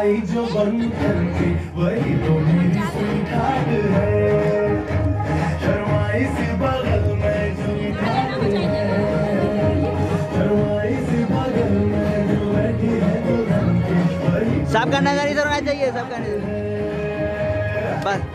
आई जो बंधन के वही तो मेरी स्वीटहार्ट है। शर्माई सी बगल में जो शर्माई सी बगल में जो बैठी है दुल्हन के वही सबका नजर इधर होना चाहिए, सबका नजर बस।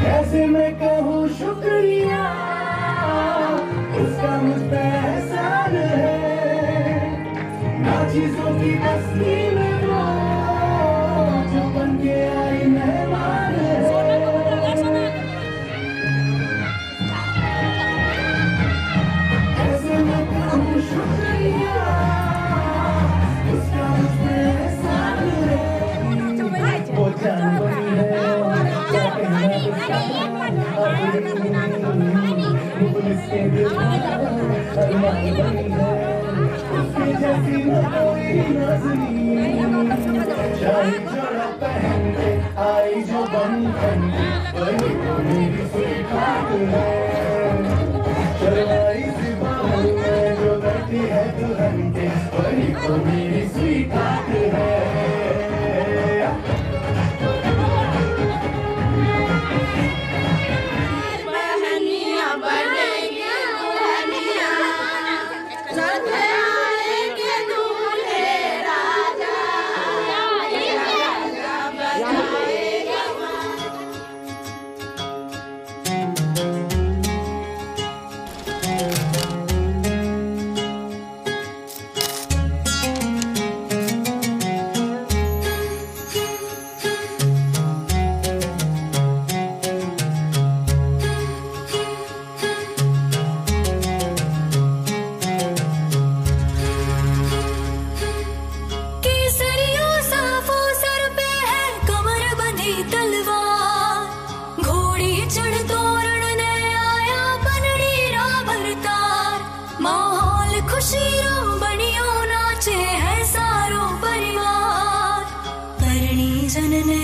कैसे मैं कहूँ शुक्रिया उसका मुझ पे एहसान है। ना चीजों की बस्ती में वो जो बन के आई मेहमान है। कैसे मैं कहूँ शुक्रिया उसका मुझ पे एहसान है। वो जान बनी है आई जो बंधन वही तो मेरी स्वीटहार्ट है। शर्माई सी बाहों में जो बैठी है दुल्हन के वही तो मेरी स्वीटहार्ट है।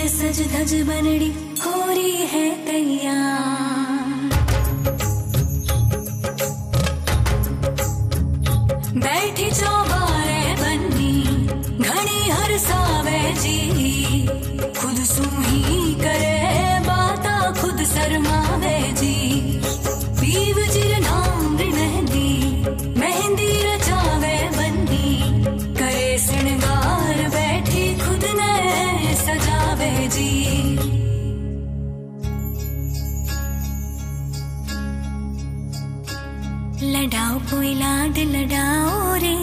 सज धज बनड़ी हो रही है तैयार। बैठी चौबारे बन्नी घड़ी हर सावे जी। खुद सूही करे बाता खुद शर्मावे जी। पीव जिर नाम मेहंदी मेहंदी रचावे बन्नी। करे श्रृंगार बैठी खुद ने सजावे जी। लडाओ कोई लाड लडाओ रे।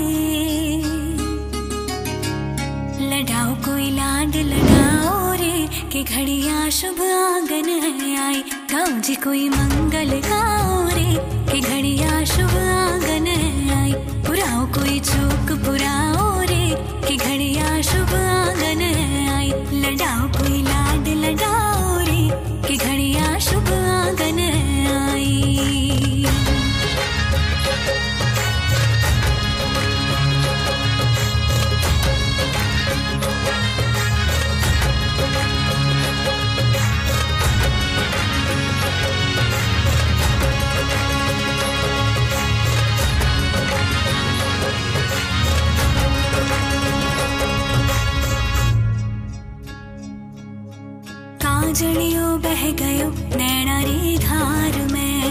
लडाओ कोई लाड लडाओ रे। कि घड़िया शुभ आंगन है आई। गाओ जी कोई मंगल गाओ रे। कि घड़िया शुभ आंगन है आई। पुराओ कोई चूक पुराओ रे। कि घड़िया शुभ आंगन है आई। लडाओ कोई लाड लडाओ रे। कि घड़िया शुभ आंगन है आई। काजलियो बह गयो नैना री धार में।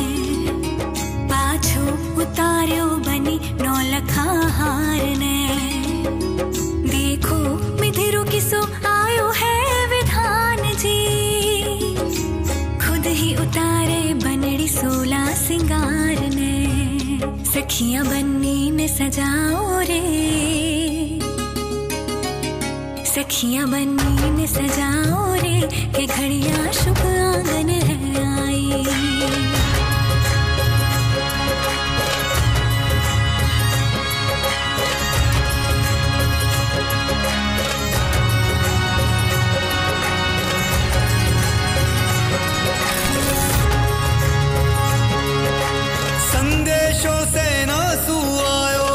पाछो उतार्यो बनी नौलखा हार ने। देखो मिथिरो किसो आयो है विधान जी। खुद ही उतारे बनड़ी सोला सिंगार ने। सखियां बन्नी ने सजाओ रे। सखियां बन्नी ने सजाओ रे। कि घड़िया शुभ आंगन है आई। संदेशों से ना सुआयो।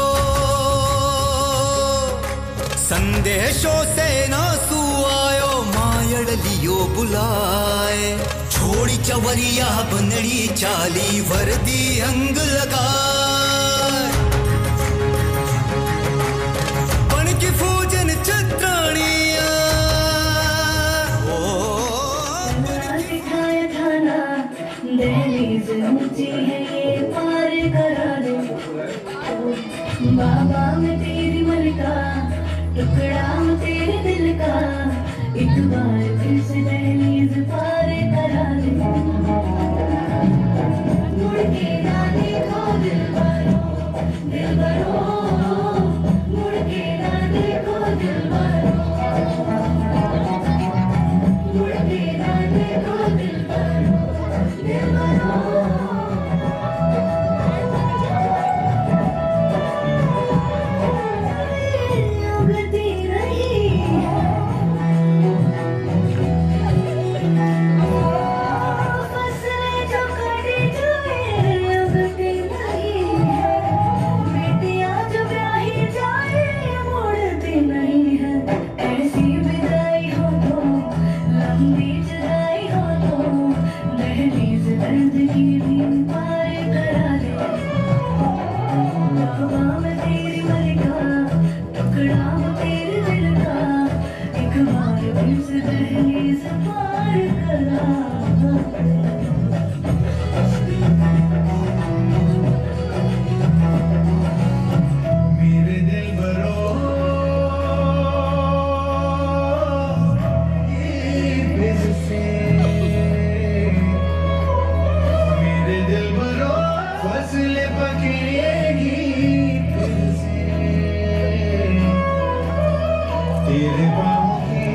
संदेशों से ना सुआयो। बुलाए। छोड़ी चवरिया बनड़ी चाली वर्दी अंग लगाए। बन की फूजन चित्राणिया दिखाया थाना दहलीज ऊंची है ये पार करा दो। बाबा मैं तेरी मलिका टुकड़ा हूँ तेरे दिल का। एक बार फिर से दहलीज पार करा दे। मुड़ के ना देखो दिलबरो दिलबरो। मुड़ के ना देखो दिलबरो। मुड़ के ना देखो दिलबरो दिलबरो। उगती रही फसलें जो कटी जाए। उगती नहीं बेटियां जो ब्याही जाए मुड़ती नहीं है। ऐसी विदाई हो तो लंबी जुदाई हो तो दहलीज दर्द की भी पार करा दे। बाबा मैं तेरी मलिका टुकड़ा हूँ तेरे दिल का। एक बार फिर से दहलीज पार करा। मेरे दिल बरो से मेरे दिल बरो फसलें पकेगी फिर से तेरे बाहों की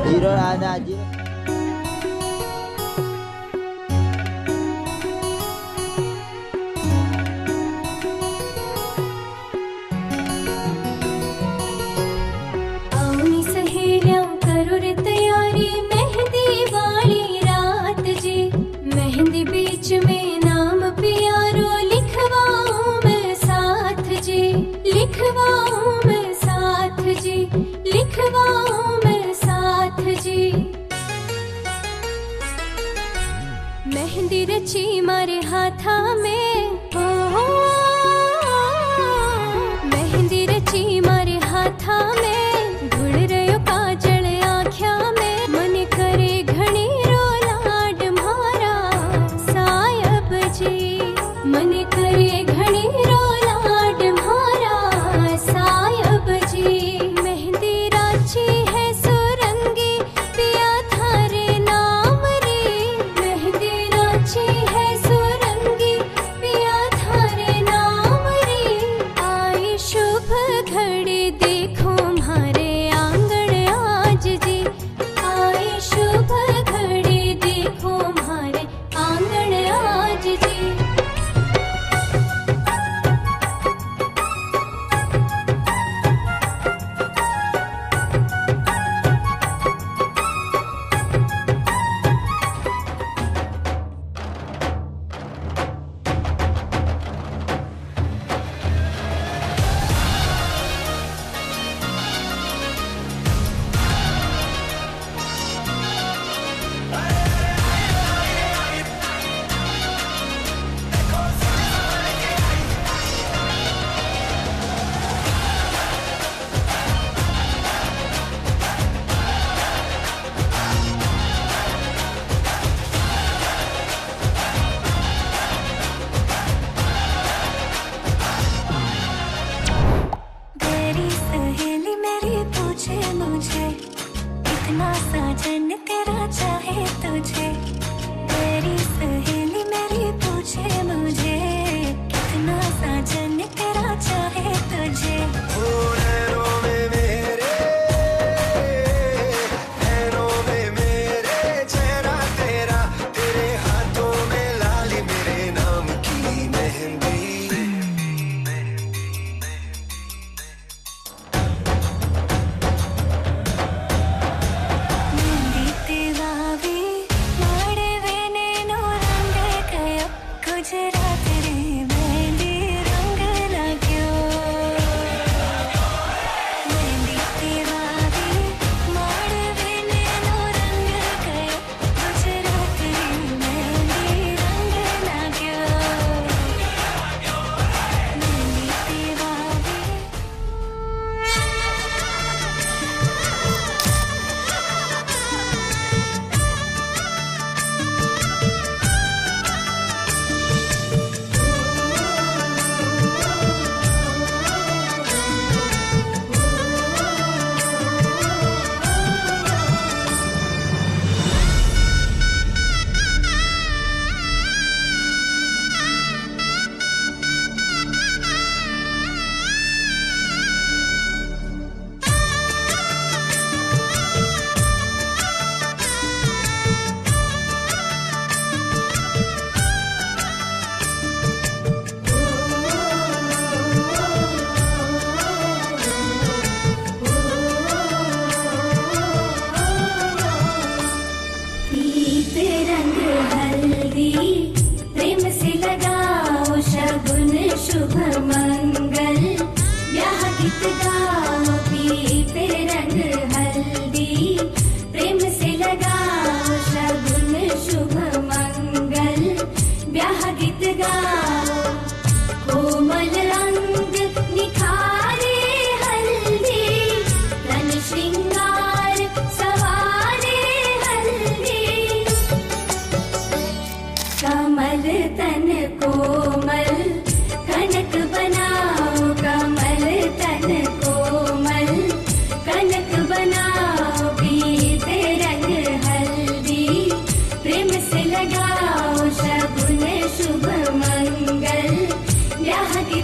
जीरो आधा जीरो मेहंदी रची मारे हाथा में हो मेहंदी रची मारे हाथा में ढूंढ रहे काजल आँख्या में मन करे घणी रो लाड मारा सायब जी मन करे घणी रो लाड मारा सायब जी मेहंदी राची है सुरंगी पिया थारे नाम रे मेहंदी राची है सुरंगी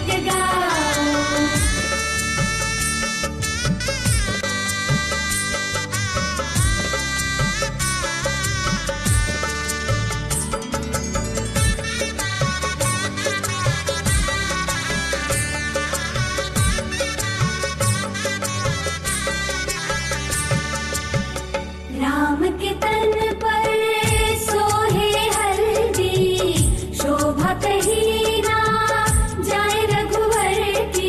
गीत गाओ। राम के तन पर सोहे हल्दी, शोभा कहीं ना जाए रघुवर की।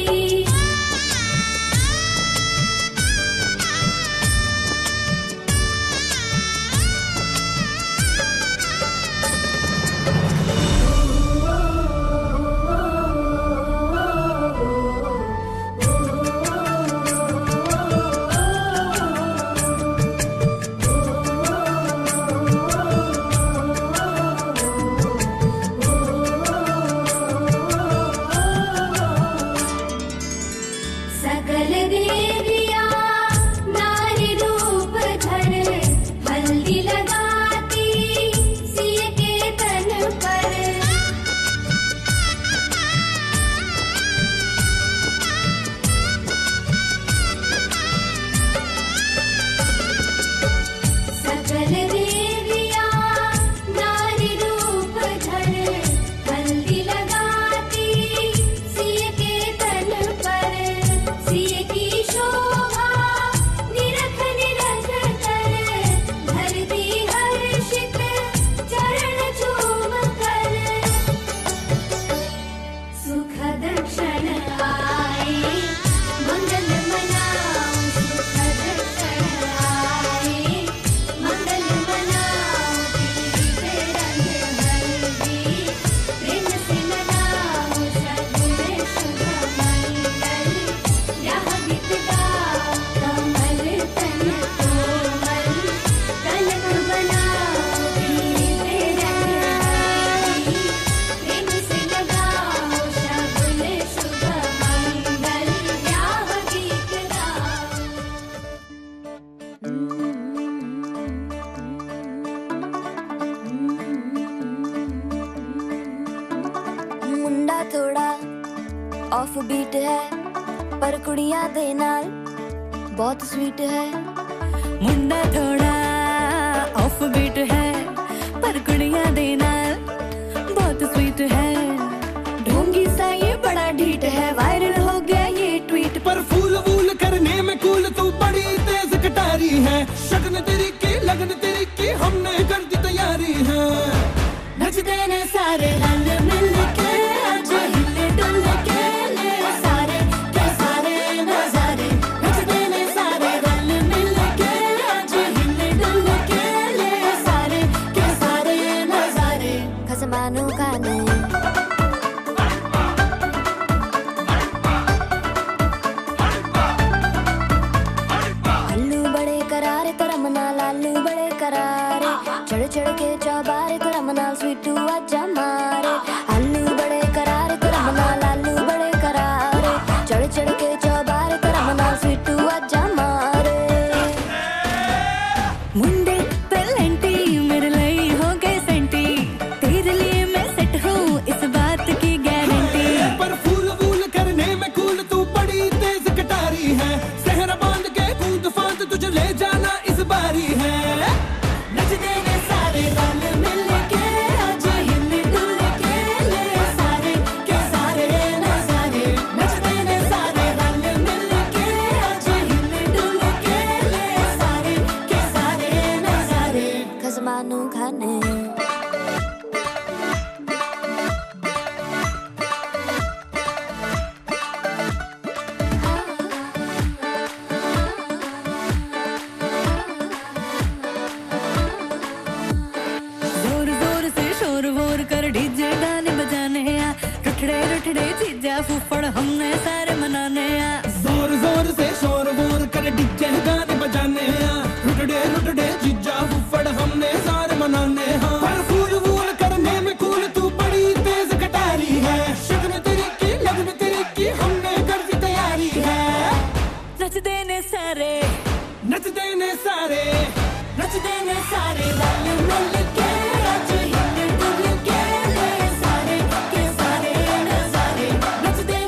सकल देविया नारी रूप धर, हल्दी लगाती सिय के तन पर। सकल देविया नारी रूप धर, हल्दी लगाती सिय के तन पर। सिय की शोभा निरख निरख कर, धरती हर्षित चरण चूम कर। सुखद क्षण आए मंगल मनाओ, सुखद क्षण आए मंगल मनाओ। दीप रंग हल्दी प्रेम से मनाओ, सगुन शुभ मंगल यह गीत गाओ। कमल तन कोमल कनक बनाओ, दीप रंग हल्दी प्रेम से लगाओ, सगुन शुभ मंगल यह गीत गाओ। मुंडा थोड़ा ऑफ बीट है, पर कुड़ियां दे नाल बहुत स्वीट है। मुंडा थोड़ा ऑफ बीट है, पर कुड़ियां दे नाल बहुत स्वीट है। ढोंगी सा ये बड़ा ढीठ है, वायरल हो गया ये ट्वीट। पर फूल वूल करने में कूल तू बड़ी तेज कटारी है। शगन तेरी की लगन तेरी की हमने कर दी तैयारी है। नचते ने सारे रंग मिल के, आज हिले डुल के ले सारे के सारे नजारे। नचते ने सारे रंग मिल के, आज हिले डुल के ले सारे के सारे नजारे। खसमानू खाने आलू बड़े करारे करम नाल, आलू बड़े करारे चढ़ चढ़ के चौबारे करम नाल स्वीटू आजा मारे। आलू बड़े करारे करम नाल, आलू बड़े करारे चढ़ चढ़ के चौबारे करम नाल स्वीटू आजा मारे। मुंडे पेलेंटी मेरे लिए हो गए सेंटी, तेरे लिए मैं सेट हूँ इस बात की गारंटी। पर फूल वूल करने में कूल तू बड़ी तेज कटारी है। सहरा बांध के कूद फांद तुझे ले जाना इस बारी है। नचते ने सारे रंग मिल के, आज हिले डुल के ले सारे के सारे नजारे। नचते ने सारे रंग मिल के, आज हिले डुल के ले सारे के सारे नजारे। खसमानू खाने जोर जोर से शोर वोर कर डीजे गाने बजाने आ, रुठड़े रुठड़े चीजा फूफड़ हमने सारे मनाने आ। जोर जोर से शोर वोर कर डीजे गाने बजाने हैं। रुटड़े रुटड़े जीजा फुफड़ हमने सारे मनाने हैं। पर फूल वूल करने में कूल तू बड़ी तेज कटारी है। शगन तेरी की लगन तेरी की हमने कर दी तैयारी है। नचते ने सारे नचते ने सारे नचते ने सारे रंग मिल के, आज हिले डुल के ले सारे के सारे नजारे। नचते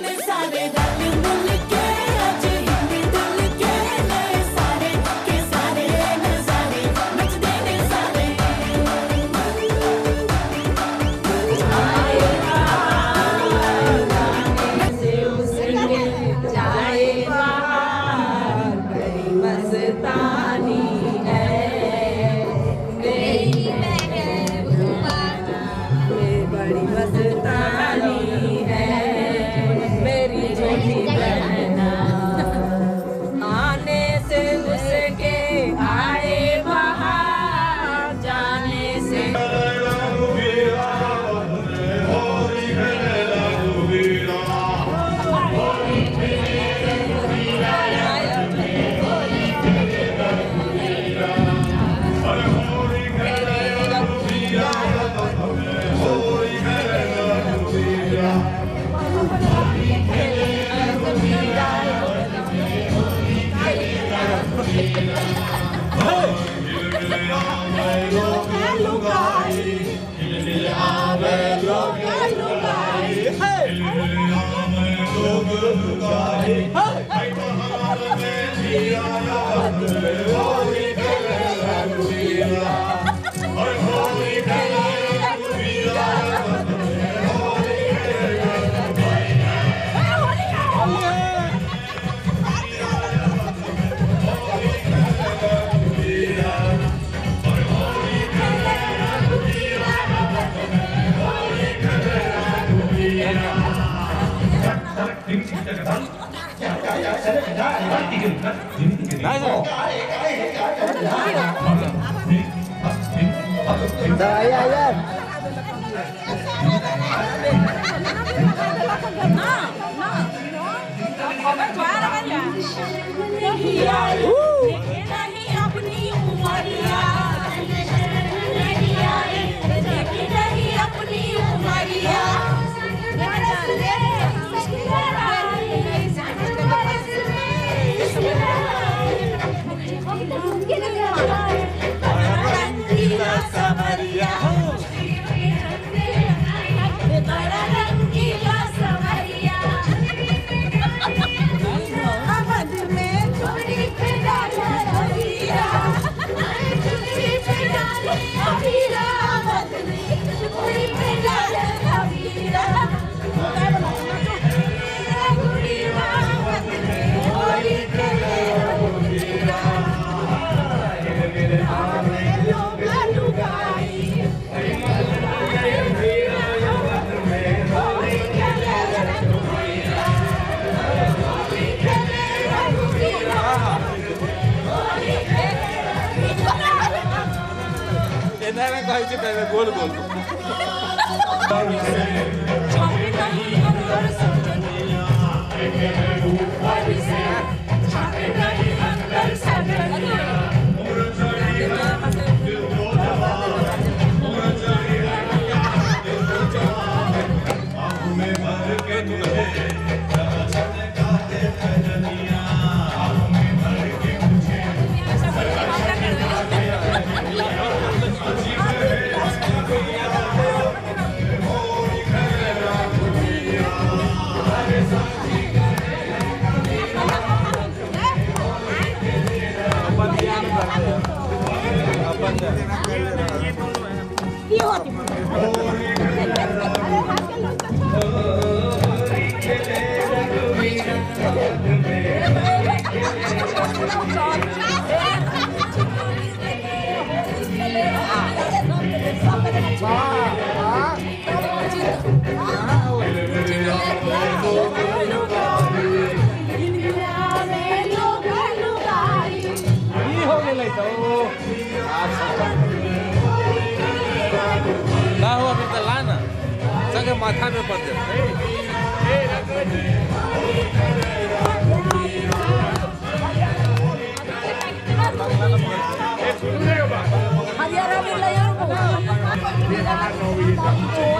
मेरी बहना आने से उसके आए बाहर जाने से गोल गोल माथा में पड़ जाए Hadiah